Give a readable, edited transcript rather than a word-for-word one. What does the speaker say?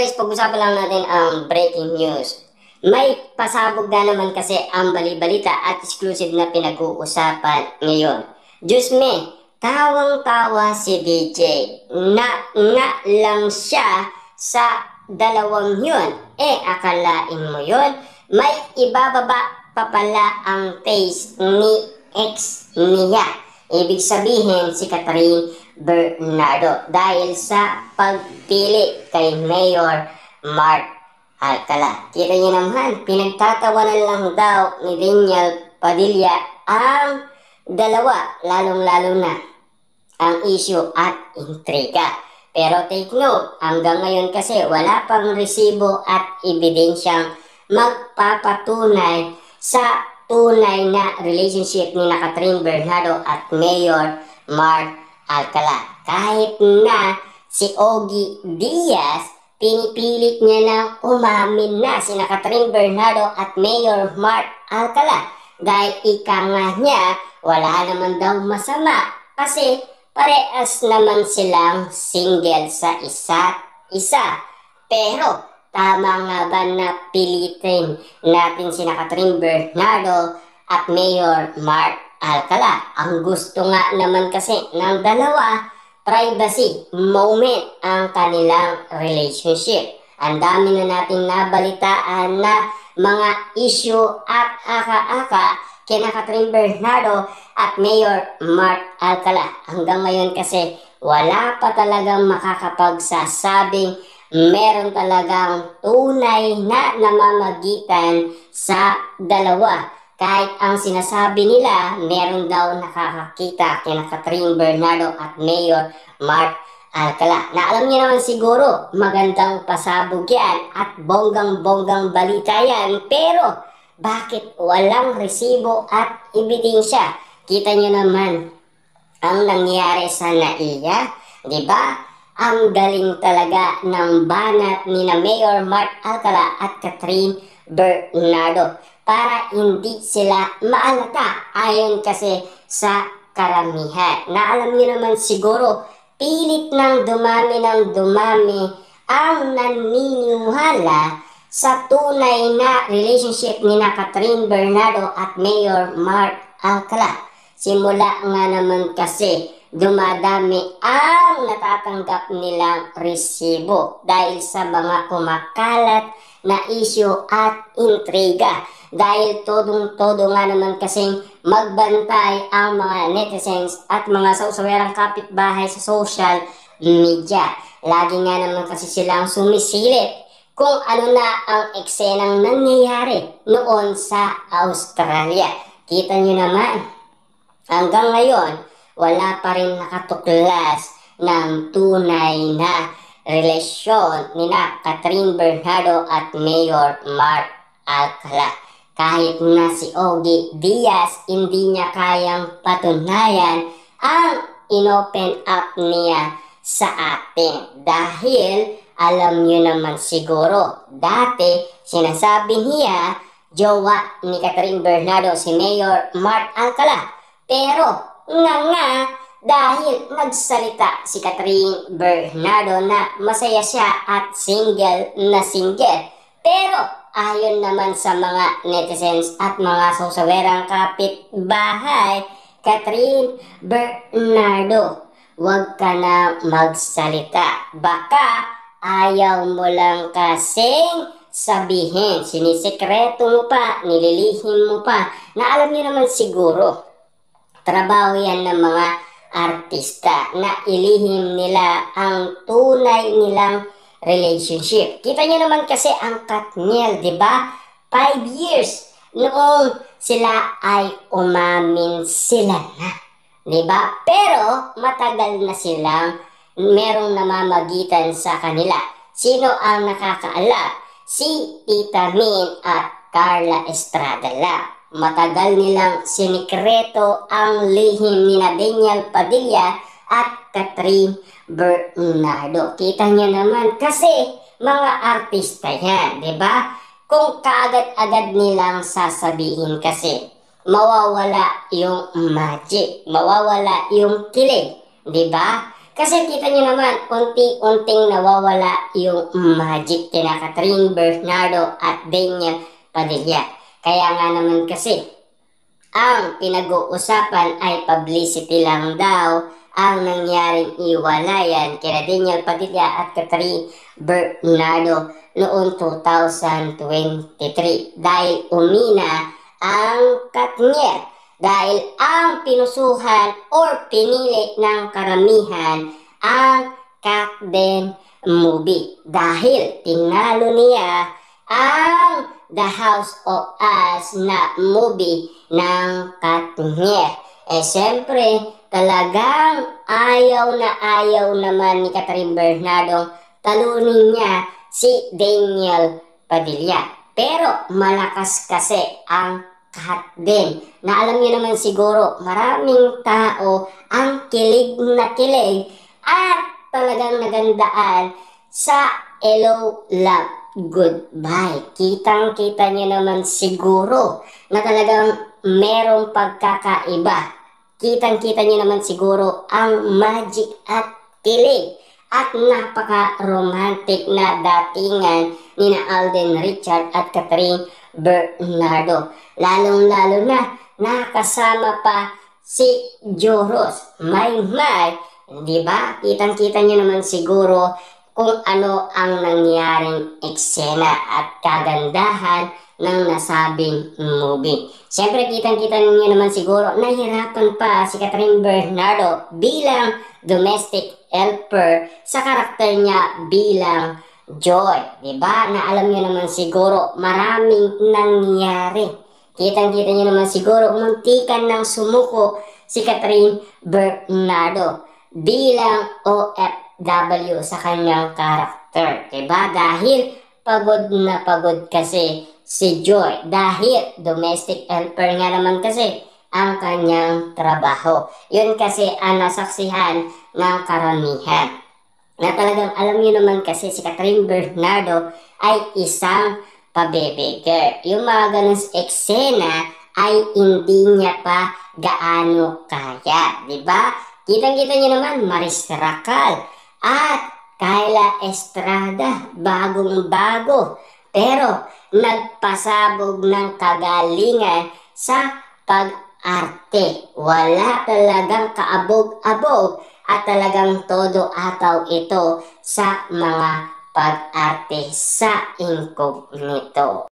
guys, pag-usapan lang natin ang breaking news. May pasabog na naman kasi ang bali-balita at exclusive na pinag-uusapan ngayon. Diyos me, tawang-tawa si DJ. Nga lang siya sa dalawang yun. Akalain mo yun? May ibababa pa pala ang taste ni ex niya. Ibig sabihin si Catherine Bernardo dahil sa pagpili kay Mayor Mark Alcala. Kita niyo naman, pinagtatawanan lang daw ni Daniel Padilla ang dalawa, lalong-lalo na ang issue at intriga. Pero take note, hanggang ngayon kasi wala pang resibo at ebidensyang magpapatunay sa tunay na relationship ni Catherine Bernardo at Mayor Mark Alcala. Kahit na si Ogie Diaz, pinipilit niya na umamin na si Catherine Bernardo at Mayor Mark Alcala. Dahil ika nga niya, wala naman daw masama kasi parehas naman silang single sa isa't isa. Pero tama nga ba na pilitin natin si Catherine Bernardo at Mayor Mark Alcala? Ang gusto nga naman kasi ng dalawa, privacy moment ang kanilang relationship. Ang dami na nating nabalitaan na mga issue at aka-aka kina Catherine Bernardo at Mayor Mark Alcala. Hanggang ngayon kasi wala pa talagang makakapagsasabing meron talagang tunay na namamagitan sa dalawa. Kahit ang sinasabi nila, meron daw nakakakita kina Catherine Bernardo at Mayor Mark Alcala. Na alam niyo naman siguro, magandang pasabog yan at bonggang-bonggang balita yan. Pero bakit walang resibo at ebidensya? Kita niyo naman ang nangyari sa NAIA, di ba? Ang galing talaga ng banat ni na Mayor Mark Alcala at Catherine Bernardo para hindi sila maalata ayon kasi sa karamihan. Na alam niyo naman siguro, pilit ng dumami ang naniniwala sa tunay na relationship ni na Catherine Bernardo at Mayor Mark Alcala. Simula nga naman kasi dumadami ang natatanggap nilang resibo dahil sa mga kumakalat na issue at intriga. Dahil todong-todo nga naman kasing magbantay ang mga netizens at mga sausawerang kapitbahay sa social media. Lagi nga naman kasi silang sumisilip kung ano na ang eksenang nangyayari noon sa Australia. Kita nyo naman, hanggang ngayon, wala pa rin nakatuklas ng tunay na relasyon ni Catherine Bernardo at Mayor Mark Alcala. Kahit na si Ogie Diaz, hindi niya kayang patunayan ang inopen up niya sa atin. Dahil alam niyo naman siguro, dati sinasabi niya, jowa ni Catherine Bernardo si Mayor Mark Alcala. Pero nga dahil nagsalita si Catherine Bernardo na masaya siya at single na single. Pero ayon naman sa mga netizens at mga sausawerang kapitbahay, Catherine Bernardo, huwag ka na magsalita. Baka ayaw mo lang kasing sabihin, sinisekreto mo pa, nililihim mo pa, na alam niyo naman siguro, trabaho yan ng mga artista na ilihim nila ang tunay nilang relationship. Kita niyo naman kasi ang Katniel, di ba? 5 years noong sila ay umamin sila na. Di ba? Pero matagal na silang merong namamagitan sa kanila. Sino ang nakakaalam? Si Tita Min at Carla Estrada lang. Matagal nilang sinikreto ang lihim ni Daniel Padilla at Catherine Bernardo. Kita niyo naman kasi mga artista yan, di ba? Kung kaagad-agad nilang sasabihin kasi, mawawala yung magic, mawawala yung kilig, di ba? Kasi kita nyo naman, unti-unting nawawala yung magic kina Catherine Bernardo at Daniel Padilla. Kaya nga naman kasi, ang pinag-uusapan ay publicity lang daw ang nangyaring iwalayan kina Daniel Padilla at Catherine Bernardo noong 2023 dahil umina ang Katniel. Dahil ang pinusuhan or pinili ng karamihan ang Katden movie. Dahil tinalo niya ang The House of Us na movie ng Katniel. Siyempre, talagang ayaw naman ni Catherine Bernardo talunin niya si Daniel Padilla. Pero malakas kasi ang Katden na alam niyo naman siguro maraming tao ang kilig na kilig at talagang nagandaan sa Hello Love Goodbye. Kitang-kita niyo naman siguro na talagang merong pagkakaiba. Kitang-kita niyo naman siguro ang magic at kilig at napaka-romantic na datingan ni Alden Richard at Catherine Bernardo. Lalong-lalo na nakasama pa si Joros. May, di ba? Kitang-kita niyo naman siguro kung ano ang nangyaring eksena at kagandahan ng nasabing movie. Siyempre, kitang-kita niyo naman siguro nahirapan pa si Catherine Bernardo bilang domestic helper sa karakter niya bilang Joy. Diba? Na alam niyo naman siguro maraming nangyari. Kitang-kita niyo naman siguro muntikan ng sumuko si Catherine Bernardo bilang OFW sa kanyang karakter. Diba? Dahil pagod na pagod kasi si Joy. Dahil domestic helper nga naman kasi ang kanyang trabaho. Yun kasi ang nasaksihan ng karamihan. Na talagang alam niyo naman kasi si Catherine Bernardo ay isang pabebe-girl. Yung mga ganun eksena ay hindi niya pa gaano kaya. Diba? Kitang-kita niyo naman Maris Racal at Kyla Estrada. Bagong-bago. Pero nagpasabog ng kagalingan sa pag-arte. Wala talagang kaabog-abog at talagang todo ataw ito sa mga pag-arte sa incognito.